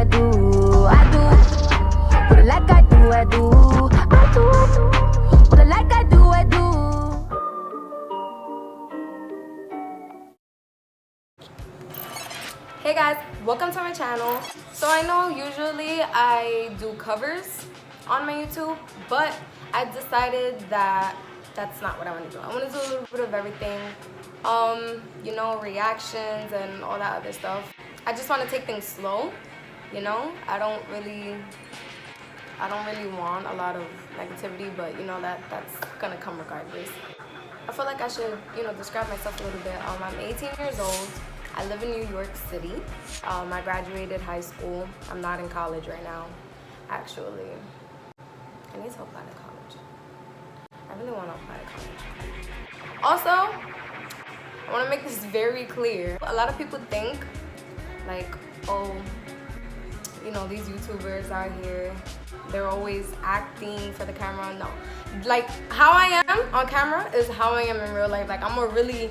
I do. I do. What I like I do, I do. I do, I do. What I like I do, I do. Hey guys, welcome to my channel. So I know usually I do covers on my YouTube, but I decided that that's not what I want to do. I want to do a little bit of everything, you know, reactions and all that other stuff. I just want to take things slow, you know. I don't really want a lot of negativity, but you know that's gonna come regardless. I feel like I should, you know, describe myself a little bit. I'm 18 years old. I live in New York City. I graduated high school. I'm not in college right now, actually. I need to apply to college. I really want to apply to college. Also, I want to make this very clear. A lot of people think, like, oh, you know, these YouTubers out here, they're always acting for the camera. No. Like, how I am on camera is how I am in real life. Like, I'm a really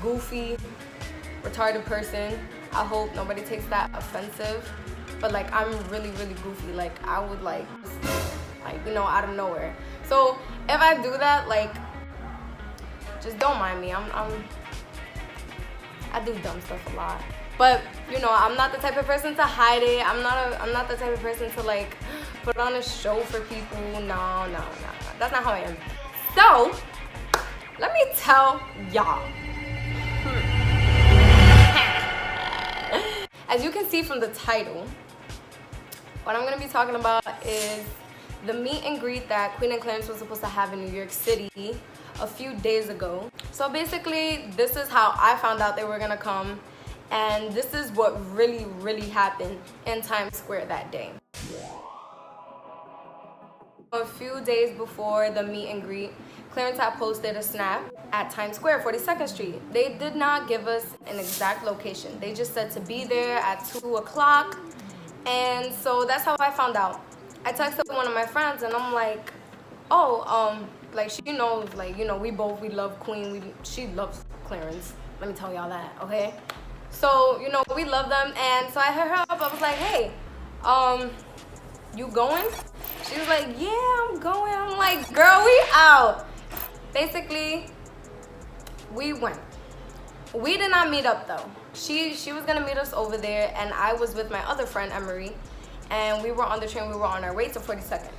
goofy, retarded person. I hope nobody takes that offensive, but like I'm really goofy. Like I would like you know, out of nowhere. So if I do that, like, just don't mind me. I do dumb stuff a lot, but you know, I'm not the type of person to hide it. I'm not the type of person to like put on a show for people. No, that's not how I am. So let me tell y'all. As you can see from the title, what I'm gonna be talking about is the meet and greet that Queen and Clarence was supposed to have in New York City a few days ago. So basically, this is how I found out they were gonna come, and this is what really happened in Times Square that day. A few days before the meet and greet, Clarence had posted a snap at Times Square, 42nd Street. They did not give us an exact location. They just said to be there at 2 o'clock. And so that's how I found out. I texted one of my friends and I'm like, oh, like she knows, like, you know, we love Queen. She loves Clarence. Let me tell y'all that, okay? So, you know, we love them. And so I hit her up. I was like, hey, you going? She was like, yeah, I'm going. I'm like, girl, we out. Basically, we went. We did not meet up though. She was gonna meet us over there, and I was with my other friend Emery, and we were on the train. We were on our way to 42nd.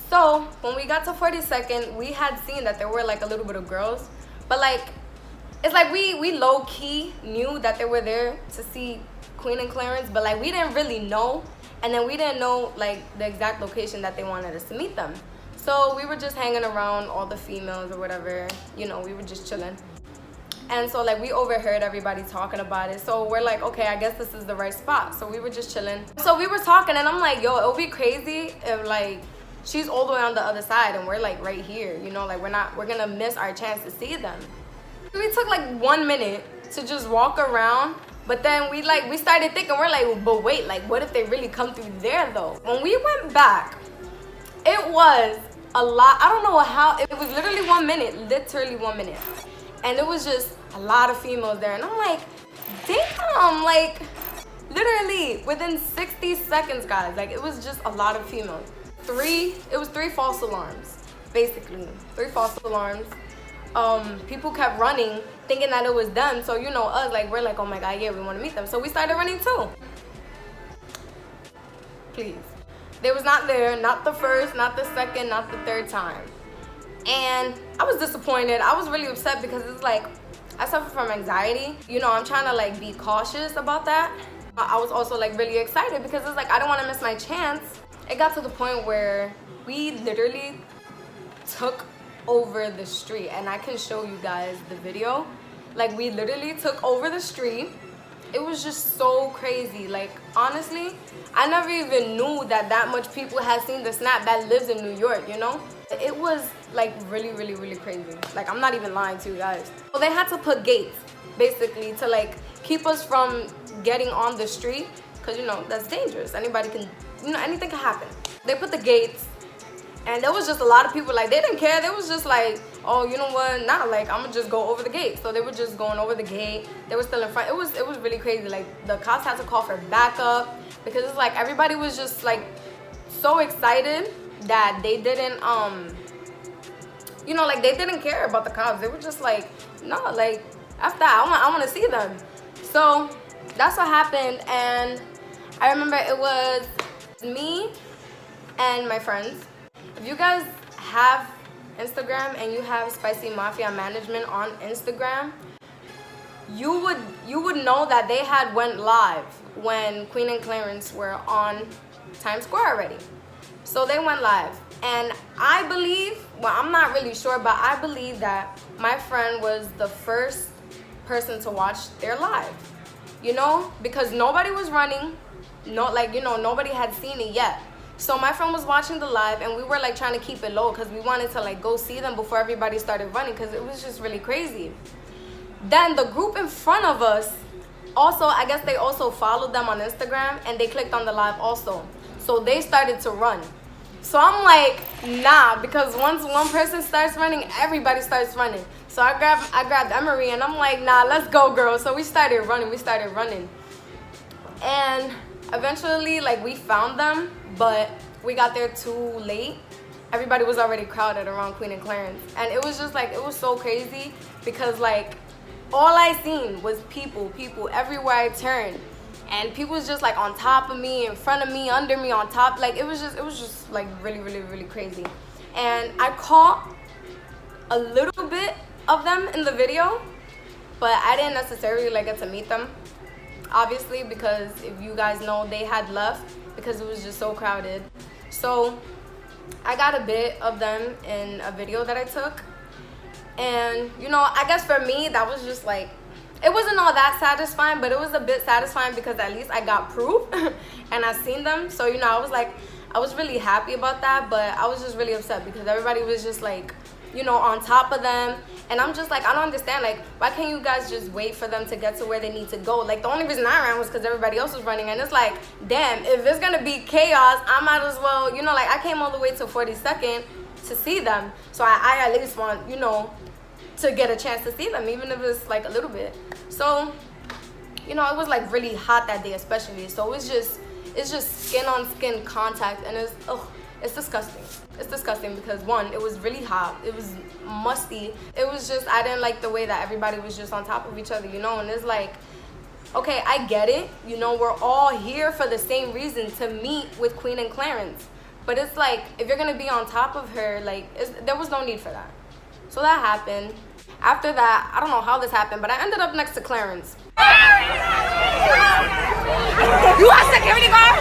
So when we got to 42nd, we had seen that there were like a little bit of girls, but like it's like we low key knew that they were there to see Queen and Clarence, but like we didn't really know, and then we didn't know like the exact location that they wanted us to meet them. So we were just hanging around all the females or whatever, you know, we were just chilling. And so like we overheard everybody talking about it. So we're like, okay, I guess this is the right spot. So we were just chilling. So we were talking and I'm like, yo, it would be crazy if like she's all the way on the other side and we're like right here, you know, like we're gonna miss our chance to see them. We took like 1 minute to just walk around, but then we started thinking, we're like, but wait, like what if they really come through there though? When we went back, it was a lot. I don't know how, it was literally 1 minute, literally 1 minute. And it was just a lot of females there. And I'm like, damn, like literally within 60 seconds, guys, like it was just a lot of females. It was three false alarms, basically, 3 false alarms. People kept running thinking that it was them. So, you know, us, like, we're like, oh my God, yeah, we want to meet them. So we started running too. Please. They was not there, not the first, not the second, not the third time. And I was disappointed. I was really upset because it's like, I suffer from anxiety. You know, I'm trying to like be cautious about that. I was also like really excited because it's like, I don't want to miss my chance. It got to the point where we literally took over the street, and I can show you guys the video. Like we literally took over the street. It was just so crazy. Like honestly, I never even knew that much people had seen the snap that lives in New York, you know? It was like really crazy. Like I'm not even lying to you guys. So they had to put gates basically to like keep us from getting on the street, because you know that's dangerous. Anybody can, you know, anything can happen. They put the gates, and there was just a lot of people, like they didn't care. They was just like, oh, you know what, nah, like I'm gonna just go over the gate. So they were just going over the gate. They were still in front. It was really crazy. Like the cops had to call for backup. because it's like everybody was just like so excited that they didn't you know, like they didn't care about the cops. They were just like, no, like after I want to see them. So that's what happened. And I remember it was me and my friends. If you guys have Instagram and you have Spicy Mafia Management on Instagram, you would know that they had went live when Queen and Clarence were on Times Square already. So they went live, and I believe, well, I'm not really sure, but I believe that my friend was the first person to watch their live, you know, because nobody was running, nobody had seen it yet. So my friend was watching the live, and we were like trying to keep it low because we wanted to like go see them before everybody started running, because it was just really crazy. Then the group in front of us also, I guess they also followed them on Instagram, and they clicked on the live also. So they started to run. So I'm like, nah, because once one person starts running, everybody starts running. So I grabbed Emery, and I'm like, nah, let's go, girl. So we started running. And eventually, like, we found them, but we got there too late. Everybody was already crowded around Queen and Clarence. And it was just like, it was so crazy because like, all I seen was people everywhere I turned. And people was just like on top of me, in front of me, under me, on top. Like it was just like really crazy. And I caught a little bit of them in the video, but I didn't necessarily like get to meet them, obviously, because if you guys know, they had left because it was just so crowded. So I got a bit of them in a video that I took. And you know, I guess for me that was just like, it wasn't all that satisfying, but it was a bit satisfying because at least I got proof and I seen them. So you know, I was really happy about that, but I was just really upset because everybody was just like, you know, on top of them. And I'm just like, I don't understand, like, why can't you guys just wait for them to get to where they need to go? Like, the only reason I ran was because everybody else was running. And it's like, damn, if it's gonna be chaos, I might as well, you know, like, I came all the way to 42nd to see them. So I at least want, you know, to get a chance to see them, even if it's like a little bit. So, you know, it was like really hot that day especially. So it's just skin on skin contact, and it's disgusting. It's disgusting because one, it was really hot, it was musty, it was just, I didn't like the way that everybody was just on top of each other, you know. And it's like, okay, I get it, you know, we're all here for the same reason, to meet with Queen and Clarence. But it's like, if you're gonna be on top of her, like, there was no need for that. So that happened. After that, I don't know how this happened, but I ended up next to Clarence. You want security guard?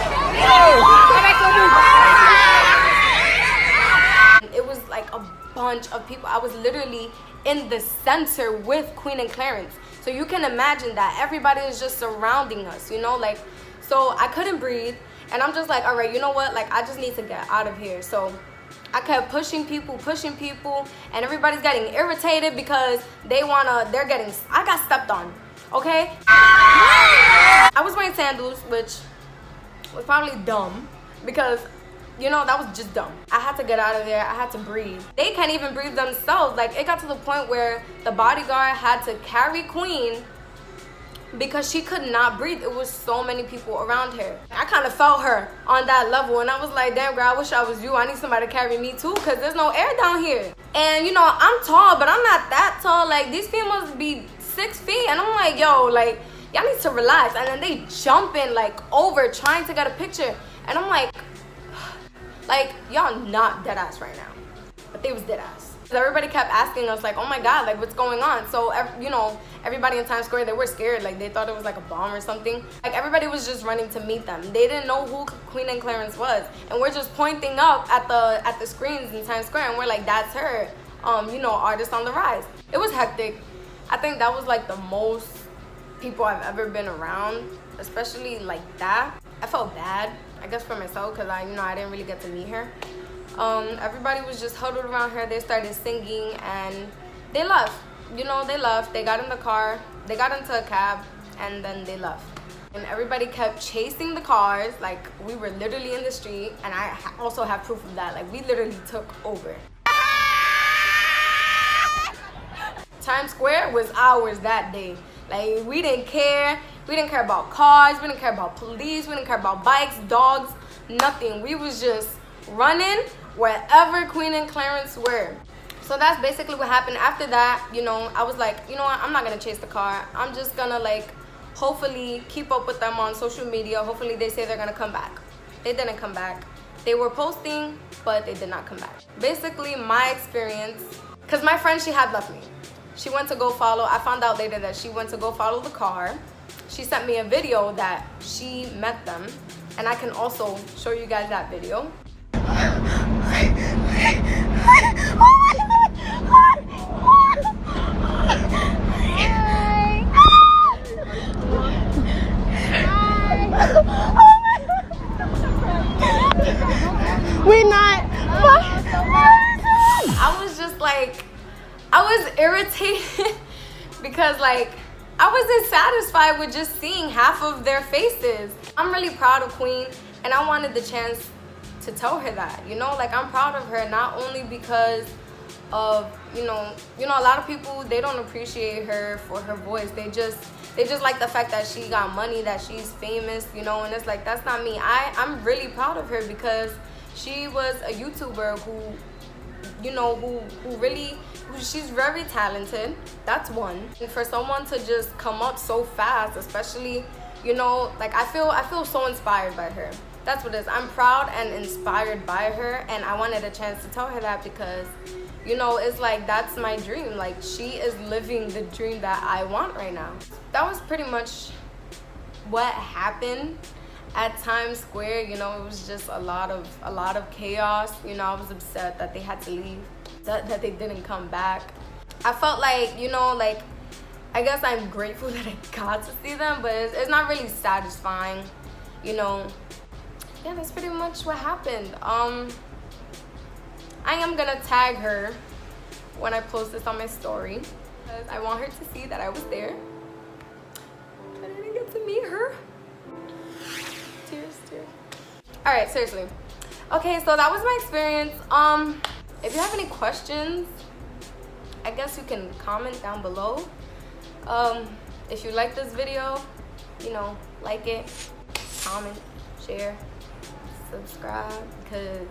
It was like a bunch of people. I was literally in the center with Queen and Clarence. So you can imagine that everybody is just surrounding us, you know, like, so I couldn't breathe. And I'm just like, all right, you know what? Like, I just need to get out of here. So I kept pushing people, and everybody's getting irritated because I got stepped on, okay? I was wearing sandals, which was probably dumb because, you know, that was just dumb. I had to get out of there. I had to breathe. They can't even breathe themselves. Like, it got to the point where the bodyguard had to carry Queen because she could not breathe. It was so many people around her. I kind of felt her on that level, and I was like, damn girl, I wish I was you. I need somebody to carry me too, because there's no air down here. And you know, I'm tall, but I'm not that tall. Like, these females be 6 feet, and I'm like, yo, like, y'all need to relax. And then they jumping like over trying to get a picture, and I'm like, y'all not dead ass right now. But they was dead ass. Everybody kept asking us, like, oh my god, like, what's going on? So, you know, everybody in Times Square, they were scared. Like, they thought it was like a bomb or something. Like, everybody was just running to meet them. They didn't know who Queen and Clarence was. And we're just pointing up at the screens in Times Square, and we're like, that's her, you know, artist on the rise. It was hectic. I think that was like the most people I've ever been around, especially like that. I felt bad, I guess, for myself, because I didn't really get to meet her. Everybody was just huddled around her. They started singing, and they left. You know, they left. They got in the car. They got into a cab, and then they left. And everybody kept chasing the cars. Like, we were literally in the street, and I also have proof of that. Like, we literally took over. Times Square was ours that day. Like, we didn't care. We didn't care about cars, we didn't care about police, we didn't care about bikes, dogs, nothing. We was just running wherever Queen and Clarence were. So that's basically what happened. After that, you know, I was like, you know what, I'm not gonna chase the car. I'm just gonna like hopefully keep up with them on social media. Hopefully they say they're gonna come back. They didn't come back. They were posting, but they did not come back. Basically my experience, because my friend, she had left me. She went to go follow, I found out later that she went to go follow the car. She sent me a video that she met them, and I can also show you guys that video. We not. I was just like, I was irritated because like, I wasn't satisfied with just seeing half of their faces. I'm really proud of Queen, and I wanted the chance to tell her that, you know, like I'm proud of her, not only because of, you know, a lot of people, they don't appreciate her for her voice. They just like the fact that she got money, that she's famous, you know, and it's like, that's not me. I'm really proud of her because she was a YouTuber who, you know, she's very talented. That's one. And for someone to just come up so fast, especially, you know, like I feel so inspired by her. That's what it is. I'm proud and inspired by her, and I wanted a chance to tell her that because, you know, it's like that's my dream. Like she is living the dream that I want right now. That was pretty much what happened at Times Square. You know, it was just a lot of chaos. You know, I was upset that they had to leave, that they didn't come back. I felt like, you know, like I guess I'm grateful that I got to see them, but it's not really satisfying, you know. Yeah, that's pretty much what happened. I am gonna tag her when I post this on my story because I want her to see that I was there. I didn't get to meet her. Tears. All right, seriously. Okay, so that was my experience. If you have any questions, I guess you can comment down below. If you like this video, you know, like it, comment, share, subscribe, because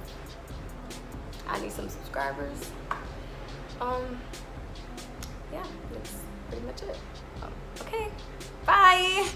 I need some subscribers. Yeah, that's pretty much it. Okay, bye.